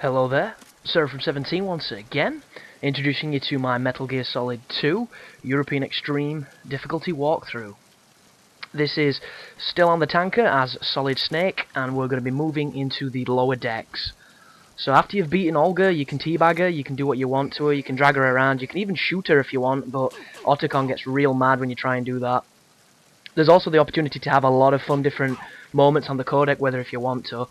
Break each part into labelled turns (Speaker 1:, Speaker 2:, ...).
Speaker 1: Hello there, Sir from 17 once again, introducing you to my Metal Gear Solid 2 European Extreme difficulty walkthrough. This is still on the tanker as Solid Snake, and we're going to be moving into the lower decks. So after you've beaten Olga, you can teabag her, you can do what you want to her, you can drag her around, you can even shoot her if you want, but Otacon gets real mad when you try and do that. There's also the opportunity to have a lot of fun different moments on the codec, whether if you want to.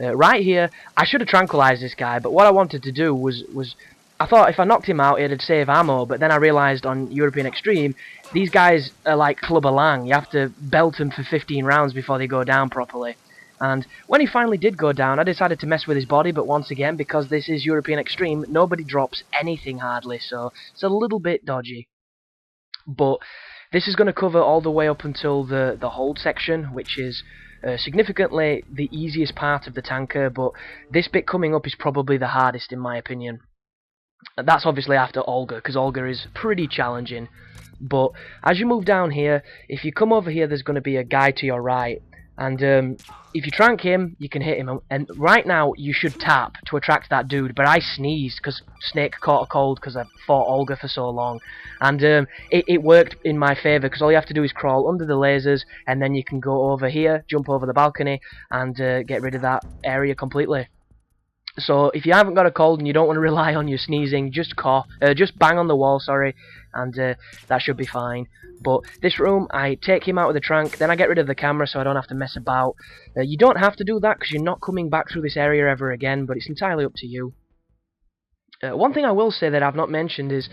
Speaker 1: Right here, I should have tranquilized this guy, but what I wanted to do was I thought if I knocked him out, it'd save ammo, but then I realized on European Extreme, these guys are like Clubber Lang. You have to belt them for 15 rounds before they go down properly. And when he finally did go down, I decided to mess with his body, but once again, because this is European Extreme, nobody drops anything hardly, so it's a little bit dodgy. But this is going to cover all the way up until the hold section, which is significantly the easiest part of the tanker, but this bit coming up is probably the hardest in my opinion. And that's obviously after Olga, because Olga is pretty challenging. But as you move down here, if you come over here, there's going to be a guy to your right, and if you trank him, you can hit him. And right now, you should tap to attract that dude, but I sneezed because Snake caught a cold because I fought Olga for so long. And it worked in my favour, because all you have to do is crawl under the lasers, and then you can go over here, jump over the balcony, and get rid of that area completely. So if you haven't got a cold and you don't want to rely on your sneezing, just bang on the wall, sorry, and that should be fine. But this room, I take him out with the trank, then I get rid of the camera so I don't have to mess about. You don't have to do that because you're not coming back through this area ever again, but it's entirely up to you. One thing I will say that I've not mentioned is,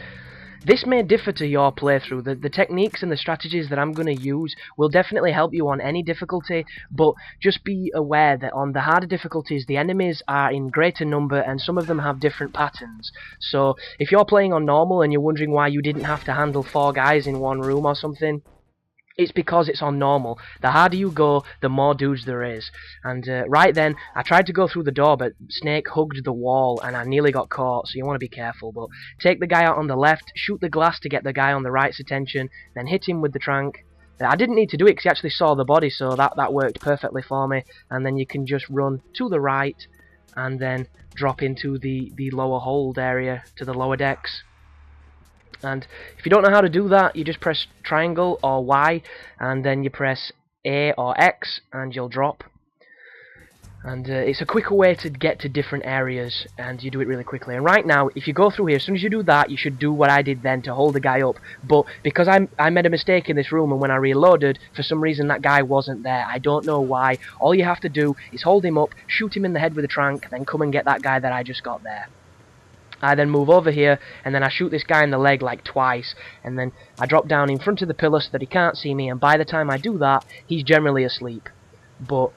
Speaker 1: this may differ to your playthrough. The techniques and the strategies that I'm going to use will definitely help you on any difficulty, but just be aware that on the harder difficulties, the enemies are in greater number and some of them have different patterns. So if you're playing on normal and you're wondering why you didn't have to handle 4 guys in one room or something, it's because it's on normal. The harder you go, the more dudes there is. And right then, I tried to go through the door, but Snake hugged the wall, and I nearly got caught, so you want to be careful. But take the guy out on the left, shoot the glass to get the guy on the right's attention, then hit him with the trank. I didn't need to do it because he actually saw the body, so that worked perfectly for me. And then you can just run to the right, and then drop into the lower hold area, to the lower decks. And if you don't know how to do that, you just press triangle or Y, and then you press A or X, and you'll drop. And it's a quicker way to get to different areas, and you do it really quickly. And right now, if you go through here, as soon as you do that, you should do what I did then to hold the guy up. But because I made a mistake in this room, and when I reloaded, for some reason that guy wasn't there. I don't know why. All you have to do is hold him up, shoot him in the head with a trank, then come and get that guy that I just got there. I then move over here, and then I shoot this guy in the leg like twice, and then I drop down in front of the pillar so that he can't see me, and by the time I do that, he's generally asleep. But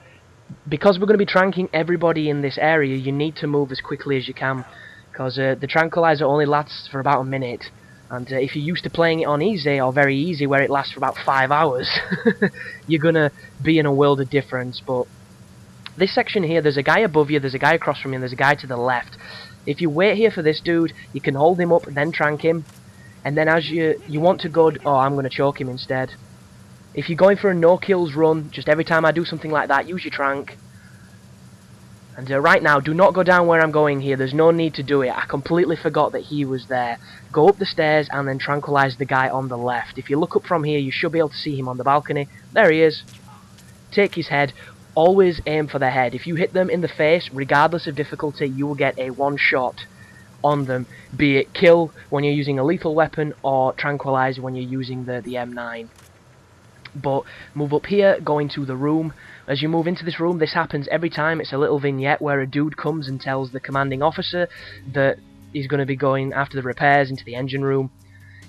Speaker 1: because we're going to be tranking everybody in this area, you need to move as quickly as you can, because the tranquilizer only lasts for about a minute, and if you're used to playing it on easy, or very easy, where it lasts for about 5 hours, you're going to be in a world of difference. But this section here, there's a guy above you, there's a guy across from you, and there's a guy to the left. If you wait here for this dude, you can hold him up, then trank him, and then as you want to go... Oh, I'm going to choke him instead. If you're going for a no-kills run, just every time I do something like that, use your trank. And right now, do not go down where I'm going here. There's no need to do it. I completely forgot that he was there. Go up the stairs and then tranquilize the guy on the left. If you look up from here, you should be able to see him on the balcony. There he is. Take his head. Always aim for the head. If you hit them in the face, regardless of difficulty, you will get a one-shot on them. Be it kill when you're using a lethal weapon, or tranquilize when you're using the M9. But move up here, go into the room. As you move into this room, this happens every time. It's a little vignette where a dude comes and tells the commanding officer that he's going to be going after the repairs into the engine room.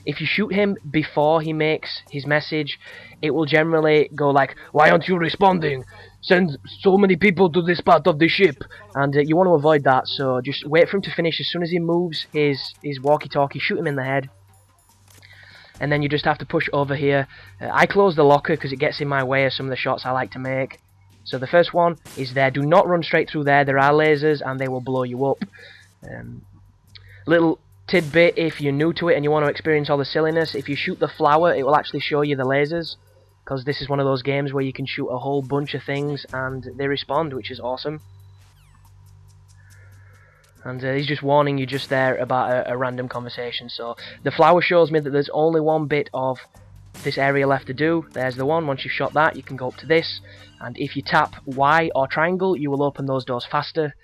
Speaker 1: If you shoot him before he makes his message, it will generally go like, "Why aren't you responding? Send so many people to this part of the ship." And you want to avoid that, so just wait for him to finish. As soon as he moves his walkie-talkie, shoot him in the head. And then you just have to push over here. I close the locker because it gets in my way of some of the shots I like to make. So the first one is there. Do not run straight through there. There are lasers and they will blow you up. Little tidbit, if you're new to it and you want to experience all the silliness, if you shoot the flower, it will actually show you the lasers, because this is one of those games where you can shoot a whole bunch of things and they respond, which is awesome. And he's just warning you just there about a random conversation. So the flower shows me that there's only one bit of this area left to do. There's the one. Once you've shot that, you can go up to this, and if you tap Y or triangle, you will open those doors faster.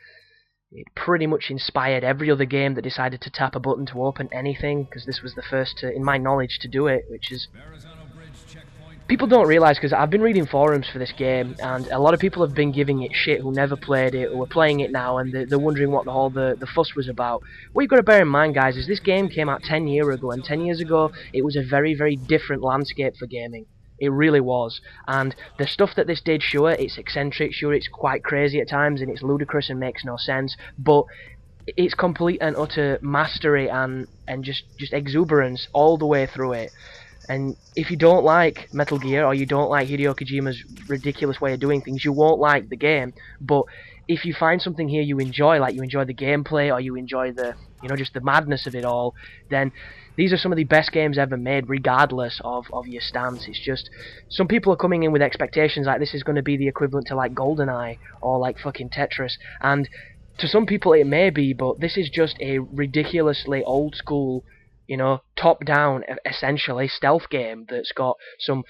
Speaker 1: It pretty much inspired every other game that decided to tap a button to open anything, because this was the first, in my knowledge, to do it, which is...
Speaker 2: Verrazano Bridge checkpoint.
Speaker 1: People don't realise, because I've been reading forums for this game, and a lot of people have been giving it shit who never played it, who are playing it now, and they're wondering what the fuss was about. What you've got to bear in mind, guys, is this game came out 10 years ago, and 10 years ago, it was a very, very different landscape for gaming. It really was. And the stuff that this did, sure, it's eccentric, sure, it's quite crazy at times, and it's ludicrous and makes no sense, but it's complete and utter mastery and just exuberance all the way through it. And if you don't like Metal Gear, or you don't like Hideo Kojima's ridiculous way of doing things, you won't like the game. But if you find something here you enjoy, like you enjoy the gameplay, or you enjoy the, just the madness of it all, then these are some of the best games ever made, regardless of your stance. It's just, some people are coming in with expectations like this is going to be the equivalent to like GoldenEye, or like fucking Tetris, and to some people it may be, but this is just a ridiculously old school, top-down, essentially, stealth game that's got some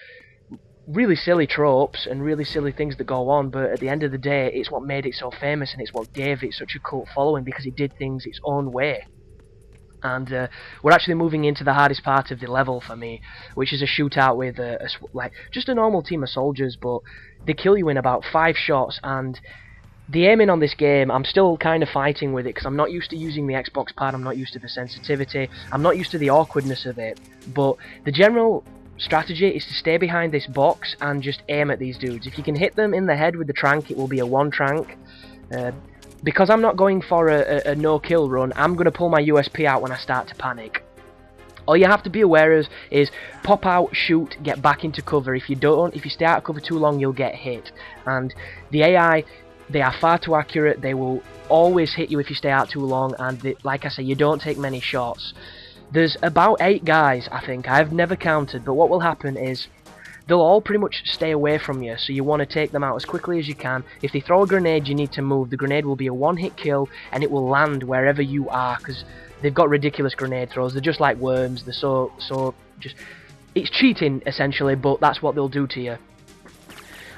Speaker 1: really silly tropes and really silly things that go on, but at the end of the day, it's what made it so famous, and it's what gave it such a cult following, because it did things its own way. And we're actually moving into the hardest part of the level for me, which is a shootout with like just a normal team of soldiers, but they kill you in about 5 shots, and the aiming on this game, I'm still kind of fighting with it, because I'm not used to using the Xbox pad, I'm not used to the sensitivity, I'm not used to the awkwardness of it, but the general strategy is to stay behind this box and just aim at these dudes. If you can hit them in the head with the trank, it will be a 1 trank. Because I'm not going for a no-kill run, I'm going to pull my USP out when I start to panic. All you have to be aware of is pop out, shoot, get back into cover. If you stay out of cover too long, you'll get hit. And the AI, they are far too accurate. They will always hit you if you stay out too long, and like I say, you don't take many shots. There's about 8 guys, I think. I've never counted, but what will happen is they'll all pretty much stay away from you, so you want to take them out as quickly as you can. If they throw a grenade, you need to move. The grenade will be a 1-hit kill, and it will land wherever you are, because they've got ridiculous grenade throws. They're just like worms. They're so just... It's cheating, essentially, but that's what they'll do to you.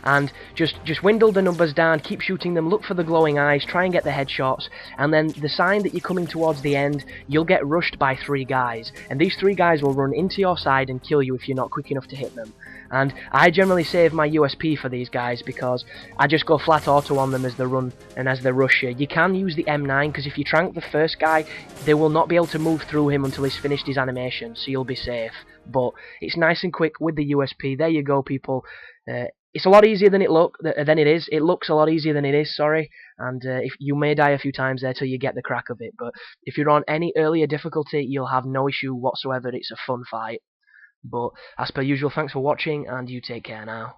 Speaker 1: And just dwindle the numbers down, keep shooting them, look for the glowing eyes, try and get the headshots, and then the sign that you're coming towards the end, you'll get rushed by 3 guys, and these 3 guys will run into your side and kill you if you're not quick enough to hit them. And I generally save my USP for these guys, because I just go flat auto on them as they run and as they rush you. You can use the M9, because if you trank the first guy, they will not be able to move through him until he's finished his animation, so you'll be safe. But it's nice and quick with the USP. There you go, people. It's a lot easier than it is. It looks a lot easier than it is, sorry. And if you may die a few times there till you get the crack of it. But if you're on any earlier difficulty, you'll have no issue whatsoever. It's a fun fight. But as per usual, thanks for watching, and you take care now.